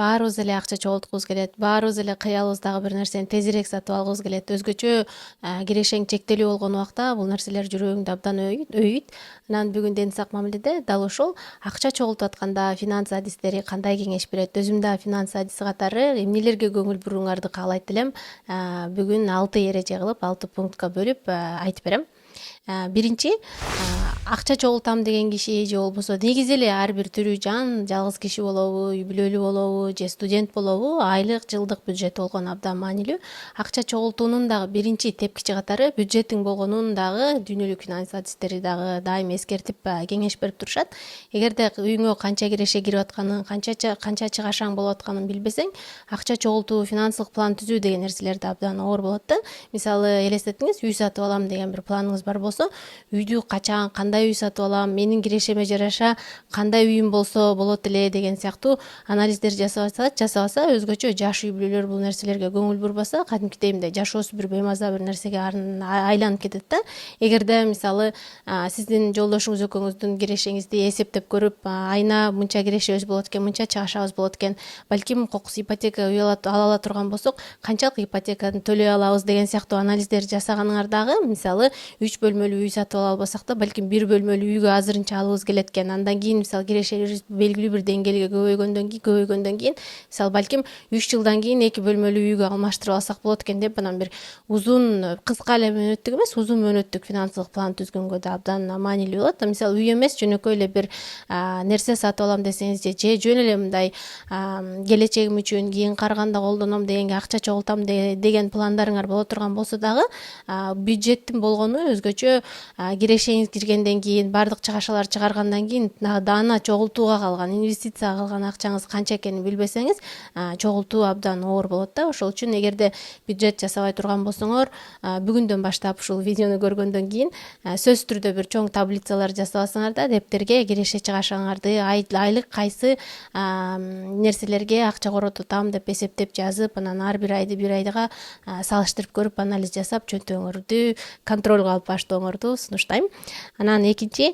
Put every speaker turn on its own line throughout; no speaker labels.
баарыбыз эле акча чогулткубуз келет, баарыбыз эле кыялыбыздагы бир нерсени тезирээк сатып алгыбыз келет. Өзгөчө кирешең чектелүү болгон убакта бул нерселер жүрөгүңдү абдан өйүйт. Анан бүгүн Ден сак мамиледе дал ошол акча чогултуп атканда финанс адистери кандай кеңеш берет, өзүм дагы финанс адиси катары эмнелерге көңүл буруңарды каалайт элем. Бүгүн 6 эреже кылып, 6 пунктка бөлүп айтып берем. Биринчи, акча чогултам деген киши же болбосо негизи эле ар бир тирүү жан, жалгыз киши болобу, үй бүлөлүү болобу же студент болобу, айлык, жылдык бюджет болгон абдан маанилүү. Акча чогултуунун дагы биринчи тепкичи катары бюджеттиң болгонун дагы дүйнөлүк финанс адистери дагы дайым эскертип кеңеш берип турушат. Эгерде үйүңө канча киреше кирип атканын, канча чыгашаң болуп атканын билбесең, акча чогултуу, финансылык план түзүү деген нерселерди абдан оор болот да. Мисалы, элестетиңиз, үй сатып алам деген бир планыңыз бар болсо, үйдү качан, кандай үй сатып алам, менин кирешеме жараша кандай үйүм болсо болот эле деген сыяктуу анализдер жасабаса, өзгөчө жаш үй бүлөлөр бул нерселерге көңүл бурбаса, кадимкидей мындай жашоосу бир беймаза бир нерсеге айланып кетет да. Эгерде мисалы сиздин жолдошуңуз экөөңүздүн кирешеңизди эсептеп көрүп, айына мынча кирешебиз болот экен, мынча чыгашабыз болот экен, балким кокус ипотека үй ала турган болсок, канчалык ипотеканы төлөй алабыз деген сыяктуу анализдер жасаганыңардагы, мисалы 3 бөлмөлүү үй сатып ала албасак да, балким 1 бөлмөлүү үйгө азырынча алыбыз келет экен. Андан кийин мисалы кирешелерибиз белгилүү бир деңгээлге көбөйгөндөн кийин, мисалы балким 3 жылдан кийин 2 бөлмөлүү үйгө алмаштырып алсак болот экен деп, анан бир кыска эле мөөнөттүк эмес, узун мөөнөттүк финансылык план түзгөнгө да абдан маанилүү болот. Мисалы үй эмес, жөнөкөй эле бир нерсе сатып алам десеңиз же жөн эле мындай келечегим үчүн кийин карыганда колдоном дегенге акча чогултам деген пландарыңар боло турган болсо дагы, бюджеттин болгону өзгөчө кирешеңиз киргенден кийин, баардык чыгашаларды чыгаргандан кийин даана чогултууга калган, инвестицияга калган акчаңыз канча экенин билбесеңиз, чогултуу абдан оор болот да. Ошол үчүн эгерде бюджет жасабай турган болсоңор, бүгүндөн баштап ушул видеону көргөндөн кийин сөзсүз түрдө бир чоң таблицалар жасабасаңар да, дептерге киреше чыгашаңарды, айлык кайсы нерселерге акча корототам деп эсептеп жазып, анан ар бир айды бир айга салыштырып көрүп, анализ жасап, чөнтөгүңөрдү контролго алып баштооңорду сунуштайм. Анан экинчи,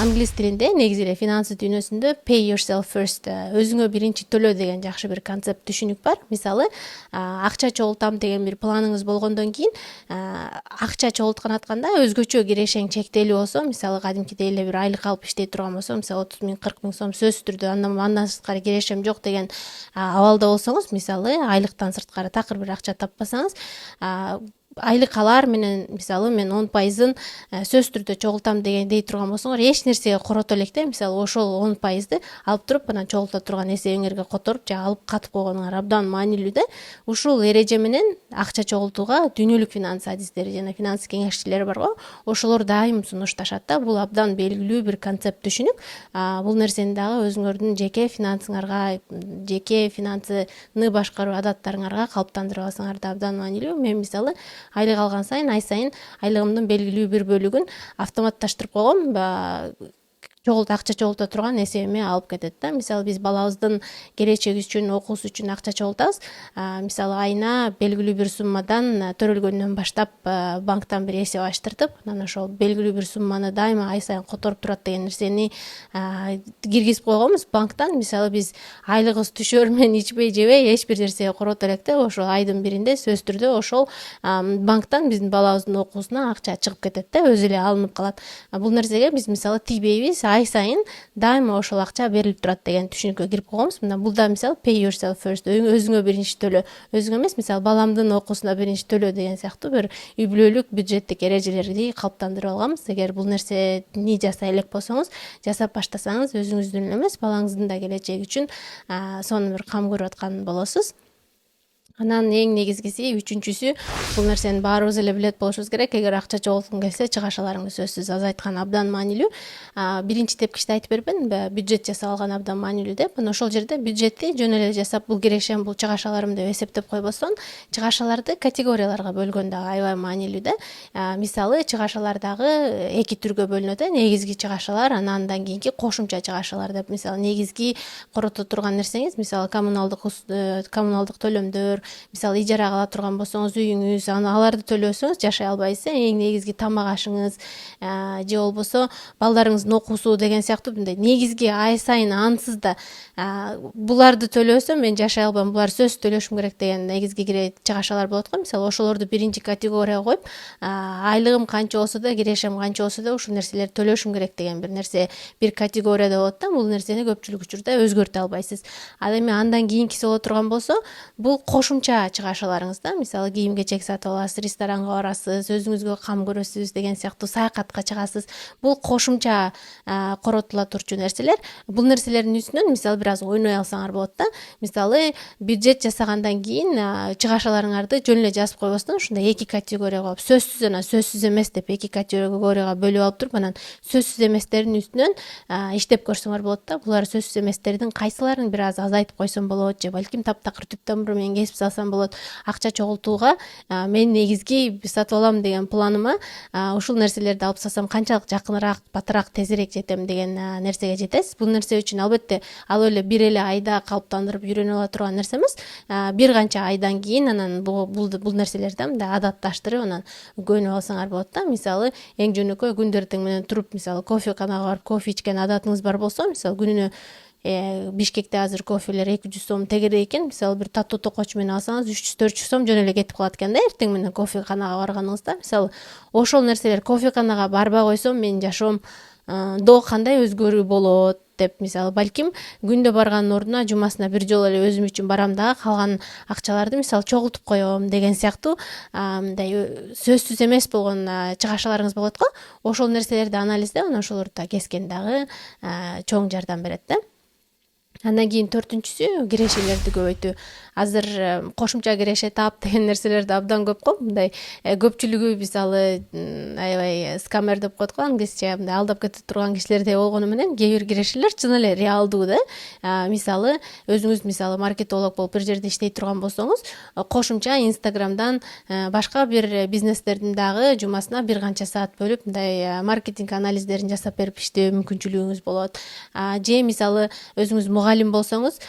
англис тилинде негизи эле финансы дүйнөсүндө pay yourself first, өзүңө биринчи төлө деген жакшы бир концепт, түшүнүк бар. Мисалы, акча чогултам деген бир планыңыз болгондон кийин, акча чогулткан атканда өзгөчө кирешең чектелүү болсо, мисалы кадимкидей эле бир айлык алып иштей турган болсо, мисалы 30 миң 40 миң сом сөзсүз түрдө андан сырткары кирешем жок деген абалда болсоңуз, мисалы айлыктан сырткары такыр бир акча таппасаңыз, айлык алар менен мисалы мен 10%ын сөзсүз түрдө чогултам деген дей турган болсоңор, эч нерсеге корото электе, мисалы ошол 10%ды алып туруп анан чогулта турган эсебиңерге которуп же алып катып койгонуңар абдан маанилүү да. Ушул эреже менен акча чогултууга дүйнөлүк финанс адистери жана финанс кеңешчилери барго, ошолор дайым сунушташат да. Бул абдан белгилүү бир концепт, түшүнүк. Бул нерсени дагы өзүңөрдүн жеке финансыңарга, жеке финансыны башкаруу адаттарыңарга калыптандырып алсаңар да абдан маанилүү. Мен мисалы айлык алган сайын, ай сайын айлыгымдын белгилүү бир бөлүгүн автоматташтырып койгом, акча чогулта турган эсебиме алып кетет да. Мисалы биз балабыздын келечеги үчүн, окуусу үчүн акча чогултабыз. Мисалы айына белгилүү бир суммадан төрөлгөндөн баштап банктан бир эсеп ачтыртып, анан ошол белгилүү бир сумманы дайыма ай сайын которуп турат деген нерсени киргизип койгонбуз банктан. Мисалы биз айлыгыбыз түшөр менен ичпей жебей эч бир нерсеге корото электе, ошол айдын биринде сөзсүз түрдө ошол банктан биздин балабыздын окуусуна акча чыгып кетет да, өзү эле алынып калат. Бул нерсеге биз мисалы тийбейбиз, ай сайын дайыма ошол акча берилип турат деген түшүнүккө кирип койгонбуз. Мына бул да мисалы pay yourself first, өзүңө биринчи төлө, өзүңө эмес, мисалы баламдын окуусуна биринчи төлө деген сыяктуу бир үй бүлөлүк бюджеттик эрежелерди калыптандырып алганбыз. Эгер бул нерсени жасай элек болсоңуз, жасап баштасаңыз, өзүңүздүн эле эмес, балаңыздын да келечеги үчүн сонун бир кам көрүп аткан болосуз. Анан эң негизгиси, үчүнчүсү, бул нерсени баарыбыз эле билет болушубуз керек. Эгер акча чогулткуң келсе, чыгашаларыңды сөзсүз азайткан абдан маанилүү. Биринчи тепкичте айтып бербедимби, бюджет жасап алган абдан маанилүү деп. Анан ошол жерде бюджетти жөн эле жасап, бул кирешем, бул чыгашаларым деп эсептеп койбостон, чыгашаларды категорияларга бөлгөн дагы аябай маанилүү да. Мисалы, чыгашалар дагы эки түргө бөлүнөт. Негизги чыгашалар, андан кийинки кошумча чыгашалар деп. Мисалы, негизги корото турган нерсеңиз, мисалы коммуналдык төлөмдөр, мисалы ижарага ала турган болсоңуз үйүңүз, аларды төлөбөсөңүз жашай албайсыз. Эң негизги тамак ашыңыз же болбосо балдарыңыздын окуусу деген сыяктуу мындай негизги ай сайын ансыз да буларды төлөбөсөм мен жашай албайм, булар сөзсүз төлөшүм керек деген негизги чыгашалар болот го. Мисалы ошолорду биринчи категорияга коюп, айлыгым канча болсо да, кирешем канча болсо да ушул нерселерди төлөшүм керек деген бир нерсе бир категорияда болот да. Бул нерсени көпчүлүк учурда өзгөртө албайсыз. Ал эми андан кийинкиси боло турган болсо, бул кошумча чыгашаларыңыз да. Мисалы кийим кечек сатып аласыз, ресторанга барасыз, өзүңүзгө кам көрөсүз деген сыяктуу, саякатка чыгасыз. Бул кошумча коротула турчу нерселер. Бул нерселердин үстүнөн мисалы бир аз ойной алсаңар болот да. Мисалы бюджет жасагандан кийин чыгашаларыңарды жөн эле жазып койбостон ушундай эки категорияга коюп, сөзсүз жана сөзсүз эмес деп эки категорияга бөлүп алып туруп, анан сөзсүз эместердин үстүнөн иштеп көрсөңөр болот да. Булар сөзсүз эместердин кайсыларын бир аз азайтып койсом болот, же балким таптакыр түптөн буруп мен кесип салсам болот. Акча чогултууга мен негизги сатып алам деген планыма ушул нерселерди алып салсам канчалык жакыныраак, батыраак, тезирээк жетем деген нерсеге жетесиз. Бул нерсе үчүн албетте ал эле бир эле айда калыптандырып үйрөнүп ала турган нерсе эмес. Бир канча айдан кийин анан бул нерселерди мындай адатташтырып анан көнүп алсаңар болот да. Мисалы эң жөнөкөй күндө эртең менен туруп, мисалы кофеканага барып кофе ичкен адатыңыз бар болсо, мисалы күнүнө Бишкекте азыр кофелер 200 сом тегерек экен. Мисалы бир таттуу токоч менен алсаңыз 300-400 сом жөн эле кетип калат экен да эртең менен кофеканага барганыңызда. Мисалы ошол нерселер кофеканага барбай койсом менин жашоом до кандай өзгөрүү болот деп, мисалы балким күндө барганын ордуна жумасына бир жолу эле өзүм үчүн барам дагы, калган акчаларды мисалы чогултуп коем деген сыяктуу мындай сөзсүз эмес болгон чыгашаларыңыз болот го. Ошол нерселерди анализдеп, анан ошолорду да кескен дагы чоң жардам берет да. Андан кийин төртүнчүсү кирешелерди көбөйтүү. Азыр кошумча киреше таап деген нерселерди абдан көп го. Мындай көпчүлүгү мисалы аябай скамер деп коет го англисче, мындай алдап кете турган кишилердей болгону менен кээ бир кирешелер чын эле реалдуу да. Мисалы өзүңүз мисалы маркетолог болуп бир жерде иштей турган болсоңуз, кошумча Инстаграмдан башка бир бизнестердин дагы жумасына бир канча саат бөлүп мындай маркетинг анализдерин жасап берип иштөө мүмкүнчүлүгүңүз болот. Же мисалы өзүңүз мугалим болсоңуз,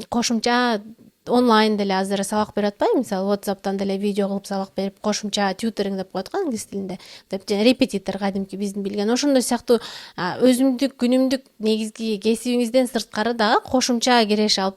кошумча онлайн деле азыр сабак берип атпайбы, мисалы WhatsApp'тан деле видео кылып сабак берип, кошумча tutoring деп коет го англис тилинде, деп репетитор кадимки биздин билген. Ошондой сыяктуу өзүмдүк күнүмдүк негизги кесибиңизден сырткары дагы кошумча киреше алып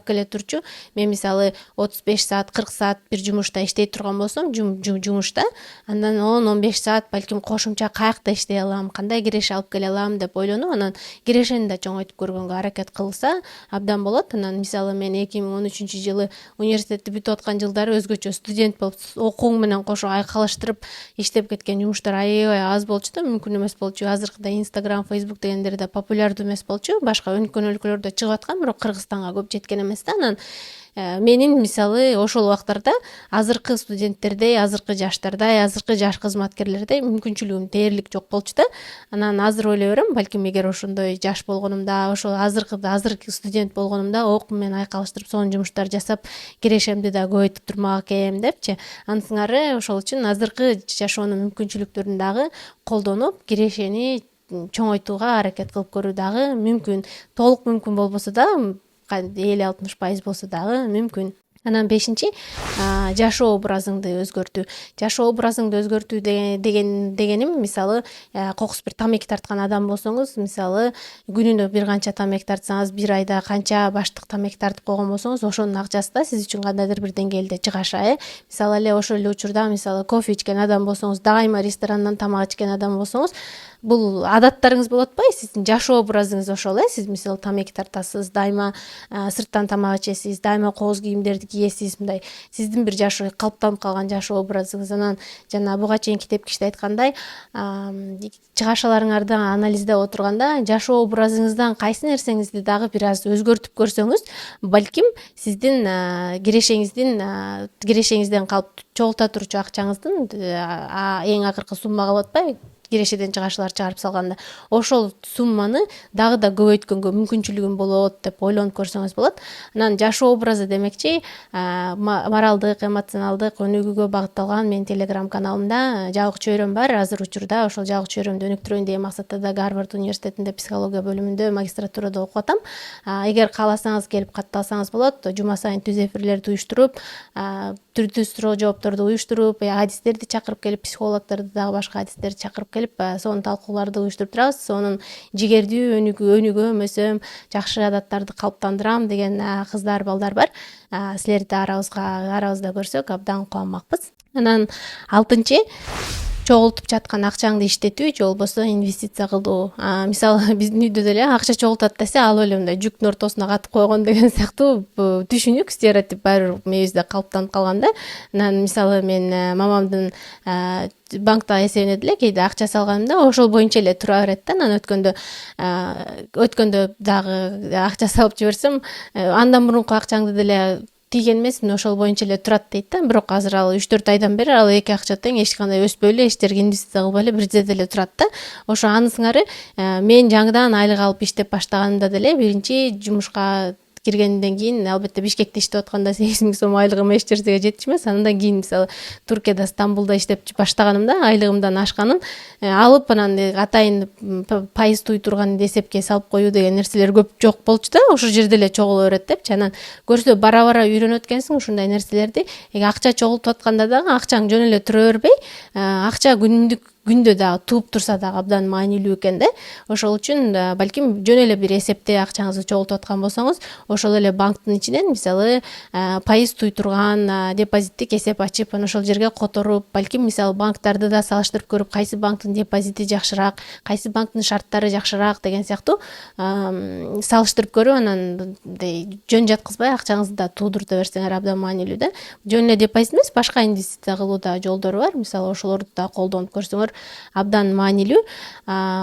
келе турчу. Мен мисалы 35 саат, 40 саат бир жумушта иштей турган болсом, жумушта, андан 10-15 саат балким кошумча каякта иштей алам, кандай киреше алып келе алам деп ойлонуп, анан кирешени да чоңойтуп көргөнгө аракет кылса абдан болот. Анан мисалы мен 2013-жылы университетти бүтүп аткан жылдары өзгөчө студент болуп окууң менен кошо айкалыштырып иштеп кеткен жумуштар аябай аз болчу да, мүмкүн эмес болчу. Азыркыдай Instagram, Facebook дегендер да популярдуу эмес болчу. Башка өнүккөн өлкөлөрдө чыгып аткан, бирок Кыргызстанга көп жеткен эмес да. Анан менин мисалы ошол убактарда азыркы студенттердей, азыркы жаштардай, азыркы жаш кызматкерлердей мүмкүнчүлүгүм дээрлик жок болчу да. Анан азыр ойлой берем, балким эгер ошондой жаш болгонумда, ошол азыркы студент болгонумда окуум менен айкалыштырып сонун жумуштар жасап кирешемди да көбөйтүп турмак экем депчи. Ансыңары ошол үчүн азыркы жашоонун мүмкүнчүлүктөрүн дагы колдонуп, кирешени чоңойтууга аракет кылып көрүү дагы мүмкүн. Толук мүмкүн болбосо да, 50-60% болсо дагы мүмкүн. Анан бешинчи, жашоо образыңды өзгөртүү. Жашоо образыңды өзгөртүү дегеним мисалы кокус бир тамеки тарткан адам болсоңуз, мисалы күнүнө бир канча тамеки тартсаңыз, бир айда канча баштык тамеки тартып койгон болсоңуз, ошонун акчасы да сиз үчүн кандайдыр бир деңгээлде чыгаша. Мисалы эле ошол эле учурда мисалы кофе ичкен адам болсоңуз, дайыма ресторандан тамак ичкен адам болсоңуз, бул адаттарыңыз болуп атпайбы, сиздин жашоо образыңыз ошол. Сиз мисалы тамеки тартасыз, дайыма сырттан тамак ичесиз, дайыма кооз кийимдерди кийесиз, мындай сиздин бир жашоо калыптанып калган жашоо образыңыз. Анан жана буга чейинки тепкичте айткандай, чыгашаларыңарды анализдеп отурганда жашоо образыңыздан кайсы нерсеңизди дагы бир аз өзгөртүп көрсөңүз, балким сиздин кирешеңизден калып чогулта турчу акчаңыздын эң акыркы сумма калып атпайбы, кирешеден чыгашуулар чыгарып салганда ошол сумманы дагы да көбөйткөнгө мүмкүнчүлүгүм болот деп ойлонуп көрсөңүз болот. Анан жашоо образы демекчи моралдык, эмоционалдык өнүгүүгө багытталган менин телеграм каналымда жагуу чөйрөм бар. Азыр учурда ошол жагуу чөйрөмдү өнүктүрөйүн деген максатта да Гарвард университетинде психология бөлүмүндө магистратурада окуп атам. Эгер кааласаңыз келип катталсаңыз болот. Жума сайын түз эфирлерди уюштуруп, түрдүү суроо жоопторду уюштуруп, адистерди чакырып келип, психологдорду дагы башка адистерди чакырып келип, сонун талкууларды уюштуруп турабыз. Сонун жигердүү өнүгөм, өсөм, жакшы адаттарды калыптандырам деген кыздар, балдар бар. Силерди арабызда көрсөк абдан кубанмакпыз. Анан 6-чы чогултуп жаткан акчаңды иштетүү же болбосо инвестиция кылуу. Мисалы биздин үйдө деле акча чогултат десе ал эле мындай жүктүн ортосуна катып койгон деген сыяктуу түшүнүк, стереотип баары бир мээбизде калыптанып калган да. Анан мисалы мен мамамдын банкта эсебине деле кээде акча салганымда ошол боюнча эле тура берет да. Анан өткөндө дагы акча салып жиберсем, андан мурунку акчаңды деле тийген эмесмин, ошол боюнча эле турат дейт да. Бирок азыр ал 3-4 айдан бери ал эки акча тең эч кандай өспөй эле, эчтерге инвестиция кылбай эле бир жерде эле турат да. Ошо аны сыңары мен жаңыдан айлык алып иштеп баштаганымда деле биринчи жумушка киргенден кийин албетте Бишкекте иштеп атканда 8.000 сом айлыгым эч нерсеге жетишмес. Андан кийин мисалы Туркияда, Стамбулда иштеп баштаганымда айлыгымдан ашканын алып анан атайын пайыз туй турган эсепке салып коюу деген нерселер көп жок болчу да. Ошол жерде эле чогула берет депчи. Анан көрсө бара үйрөнөт экенсиң ушундай нерселерди. Акча чогултуп атканда дагы акчаң жөн эле тура бербей, акча күндө дагы тууп турса дагы абдан маанилүү экен да. Ошол үчүн балким жөн эле бир эсепте акчаңызды чогултуп аткан болсоңуз, ошол эле банктын ичинен мисалы пайыз туй турган депозиттик эсеп ачып, анан ошол жерге которуп, балким мисалы банктарды да салыштырып көрүп, кайсы банктын депозити жакшыраак, кайсы банктын шарттары жакшыраак деген сыяктуу салыштырып көрүп, анан жөн жаткызбай акчаңызды да туудурта берсеңер абдан маанилүү да. Жөн эле депозит эмес, башка инвестиция кылуу да жолдору бар. Мисалы ошолорду да колдонуп көрсөңөр абдан маанилүү.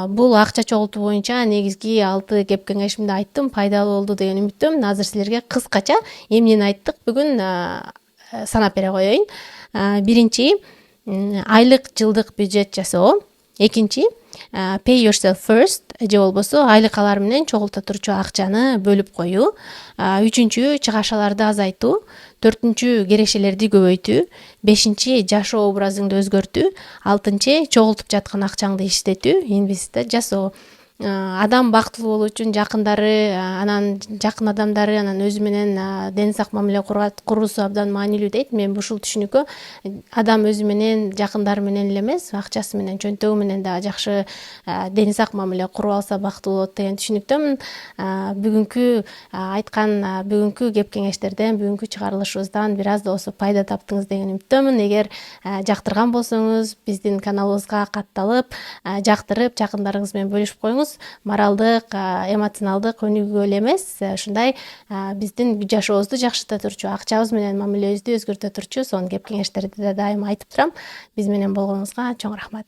Бул акча чогултуу боюнча негизги 6 кеп кеңешимди айттым, пайдалуу болду деген үмүттөмүн. Азыр силерге кыскача эмнени айттык бүгүн санап бере коеюн. Биринчи, айлык жылдык бюджет жасоо. Экинчи, pay yourself first же болбосо айлык алар менен чогулта турчу акчаны бөлүп коюу. Үчүнчү, чыгашаларды азайтуу. Төртүнчү, керешелерди көбөйтүү. Бешинчи, жашоо образыңды өзгөртүү. Алтынчы, чогултуп жаткан акчаңды иштетүү, инвестиция жасоо. Адам бактылуу болуу үчүн жакындары, анан жакын адамдары, анан өзү менен ден сак мамиле куруусу абдан маанилүү дейт. Мен ушул түшүнүккө адам өзү менен, жакындары менен эле эмес, акчасы менен, чөнтөгү менен да жакшы ден сак мамиле куруп алса бактылуу болот деген түшүнүктөмүн. Бүгүнкү кеп кеңештерден, бүгүнкү чыгарылышыбыздан бир аз да болсо пайда таптыңыз деген үмүттөмүн. Эгер жактырган болсоңуз, биздин каналыбызга катталып, жактырып, жакындарыңыз менен бөлүшүп коюңуз. Моралдык, эмоционалдык өнүгүүгө эле эмес, ушундай биздин жашообузду жакшырта турчу, акчабыз менен мамилебизди өзгөртө турчу сонун кеп кеңештерди да дайыма айтып турам. Биз менен болгонуңузга чоң рахмат.